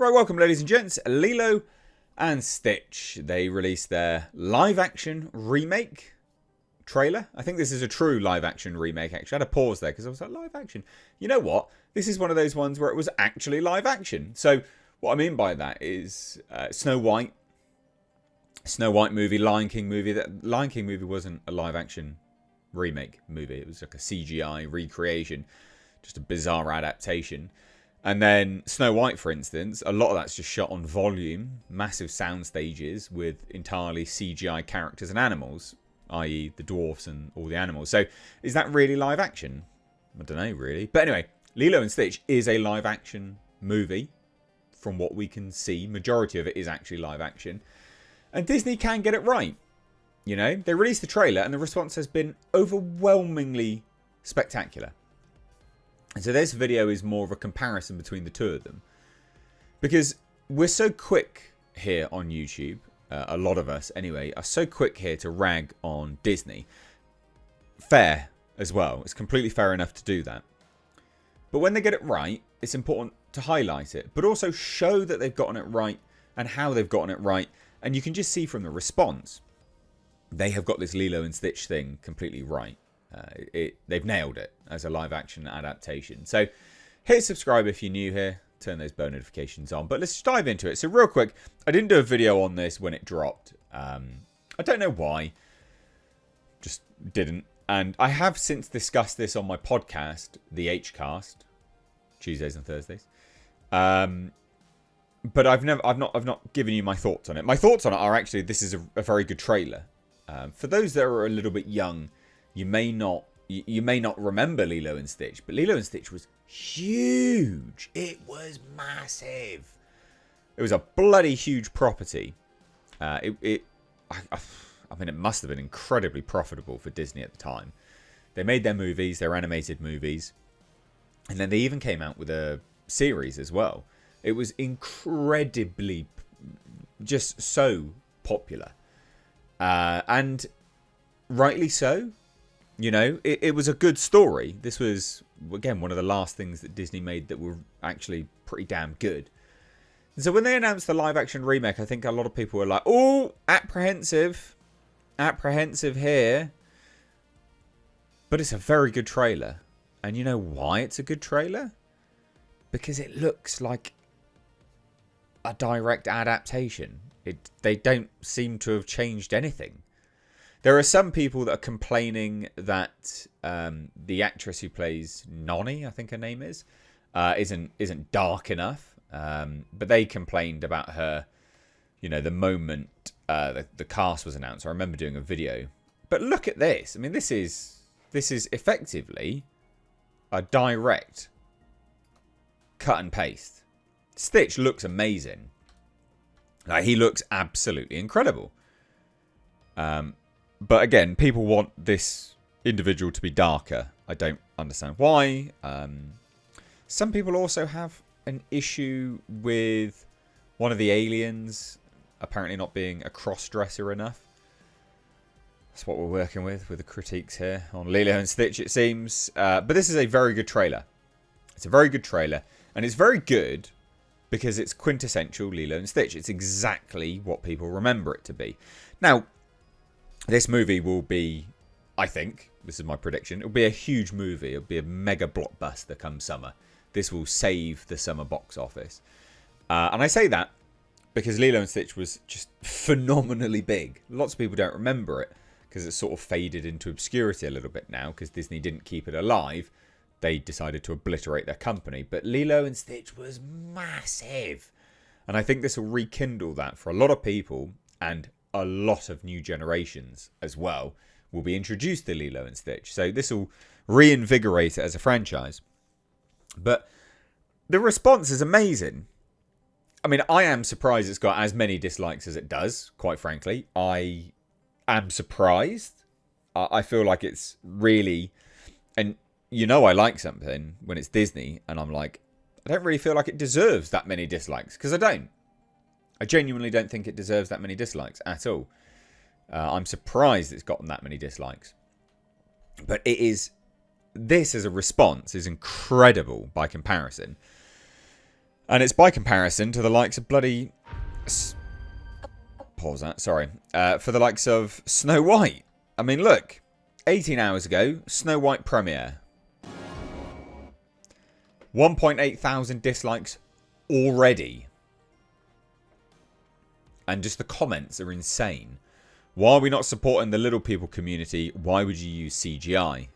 Right, welcome ladies and gents. Lilo and Stitch. They released their live-action remake trailer. I think this is a true live-action remake, actually. I had a pause there because I was like, live-action? You know what? This is one of those ones where it was actually live-action. So what I mean by that is Snow White movie, Lion King movie. That Lion King movie wasn't a live-action remake movie. It was like a CGI recreation, just a bizarre adaptation. And then Snow White, for instance, a lot of that's just shot on volume, massive sound stages with entirely CGI characters and animals, i.e. the dwarfs and all the animals. So is that really live action? I don't know, really. But anyway, Lilo and Stitch is a live action movie. From what we can see, majority of it is actually live action. And Disney can get it right. You know, they released the trailer and the response has been overwhelmingly spectacular. And so this video is more of a comparison between the two of them. Because we're so quick here on YouTube, a lot of us anyway, are so quick here to rag on Disney. Fair as well. It's completely fair enough to do that. But when they get it right, it's important to highlight it. But also show that they've gotten it right and how they've gotten it right. And you can just see from the response, they have got this Lilo and Stitch thing completely right. They've nailed it as a live action adaptation. So hit subscribe if you're new here. Turn those bell notifications on. But let's dive into it. So real quick, I didn't do a video on this when it dropped. I don't know why. Just didn't. And I have since discussed this on my podcast, the Hcast, Tuesdays and Thursdays. But I've not given you my thoughts on it. My thoughts on it are actually this is a very good trailer. For those that are a little bit young, you may not remember Lilo and Stitch, but Lilo and Stitch was huge. It was massive. It was a bloody huge property. I mean, it must have been incredibly profitable for Disney at the time. They made their movies, their animated movies, and then they even came out with a series as well. It was incredibly, just so popular, and rightly so. You know, it was a good story. This was, again, one of the last things that Disney made that were actually pretty damn good. And so when they announced the live-action remake, I think a lot of people were like, oh, apprehensive here. But it's a very good trailer. And you know why it's a good trailer? Because it looks like a direct adaptation. They don't seem to have changed anything. There are some people that are complaining that the actress who plays Nonny, I think her name is, isn't dark enough. But they complained about her, you know, the moment the cast was announced. I remember doing a video. But look at this. I mean, this is effectively a direct cut and paste. Stitch looks amazing. Like, he looks absolutely incredible. But again, people want this individual to be darker. I don't understand why. Some people also have an issue with one of the aliens apparently not being a cross-dresser enough. That's what we're working with the critiques here on Lilo and Stitch, it seems. But this is a very good trailer. It's a very good trailer. And it's very good because it's quintessential Lilo and Stitch. It's exactly what people remember it to be. Now, this movie will be, I think, this is my prediction, it'll be a huge movie. It'll be a mega blockbuster come summer. This will save the summer box office. And I say that because Lilo and Stitch was just phenomenally big. Lots of people don't remember it because it's sort of faded into obscurity a little bit now because Disney didn't keep it alive. They decided to obliterate their company. But Lilo and Stitch was massive. And I think this will rekindle that for a lot of people, and a lot of new generations as well will be introduced to Lilo and Stitch. So this will reinvigorate it as a franchise. But the response is amazing. I mean, I am surprised it's got as many dislikes as it does, quite frankly. I am surprised. I feel like it's really... And you know I like something when it's Disney, and I'm like, I don't really feel like it deserves that many dislikes, because I don't. I genuinely don't think it deserves that many dislikes at all. I'm surprised it's gotten that many dislikes. But it is... This as a response is incredible by comparison. And it's by comparison to the likes of bloody... Pause that, sorry. For the likes of Snow White. I mean, look. 18 hours ago, Snow White premiere. 1.8 thousand dislikes already. And just the comments are insane. Why are we not supporting the little people community? Why would you use CGI?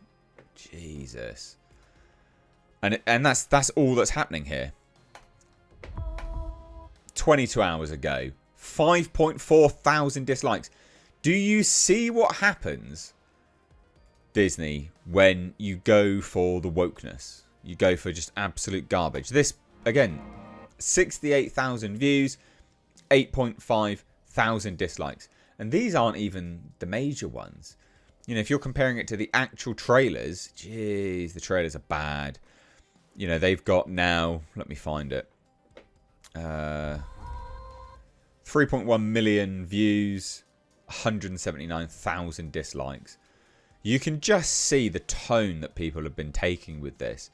Jesus. And that's all that's happening here. 22 hours ago. 5.4 thousand dislikes. Do you see what happens, Disney, when you go for the wokeness? You go for just absolute garbage. This, again, 68,000 views, 8.5 thousand dislikes. And these aren't even the major ones. You know, if you're comparing it to the actual trailers, jeez, the trailers are bad. You know, they've got now, let me find it. 3.1 million views, 179,000 dislikes. You can just see the tone that people have been taking with this.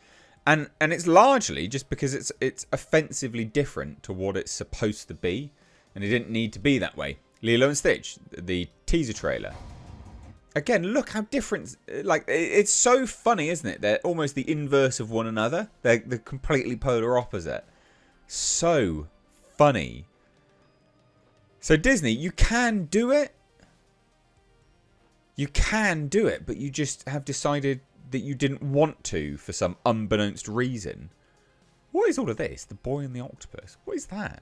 And it's largely just because it's offensively different to what it's supposed to be. And it didn't need to be that way. Lilo and Stitch, the teaser trailer. Again, look how different... Like, it's so funny, isn't it? They're almost the inverse of one another. They're the completely polar opposite. So funny. So Disney, you can do it. You can do it, but you just have decided that you didn't want to for some unbeknownst reason. What is all of this? The Boy and the Octopus. What is that?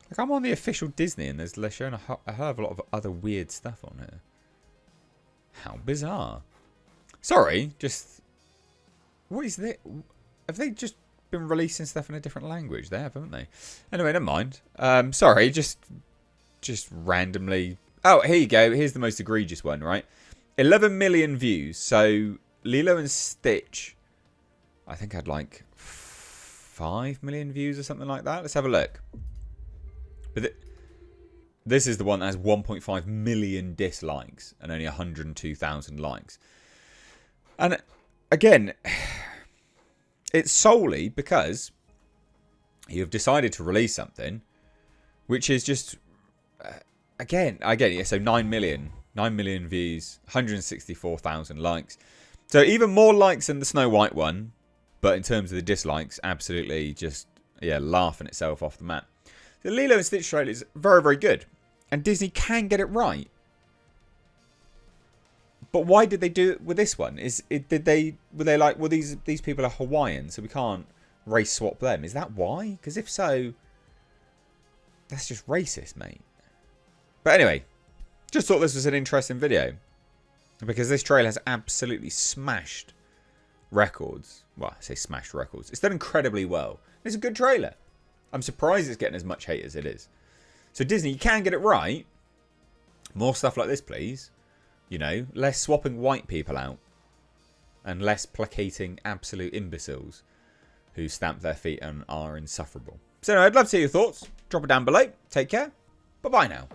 Like, I'm on the official Disney and they're showing a hell of a lot of other weird stuff on here. How bizarre. Sorry, just... What is this? Have they just been releasing stuff in a different language? They have, haven't they? Anyway, never mind. Sorry, just randomly... Oh, here you go. Here's the most egregious one, right? 11 million views. So, Lilo and Stitch, I think had like 5 million views or something like that. Let's have a look. But this is the one that has 1.5 million dislikes and only 102,000 likes. And again, it's solely because you've decided to release something which is just, again, I get it. Yeah, so 9 million views, 164,000 likes. So even more likes than the Snow White one, but in terms of the dislikes, absolutely just, yeah, laughing itself off the map. The Lilo and Stitch trailer is very, very good. And Disney can get it right. But why did they do it with this one? Were they like, well, these people are Hawaiian, so we can't race swap them? Is that why? Because if so, that's just racist, mate. But anyway, just thought this was an interesting video. Because this trailer has absolutely smashed records. Well, I say smashed records. It's done incredibly well. It's a good trailer. I'm surprised it's getting as much hate as it is. So Disney, you can get it right. More stuff like this, please. You know, less swapping white people out. And less placating absolute imbeciles who stamp their feet and are insufferable. So anyway, I'd love to hear your thoughts. Drop it down below. Take care. Bye-bye now.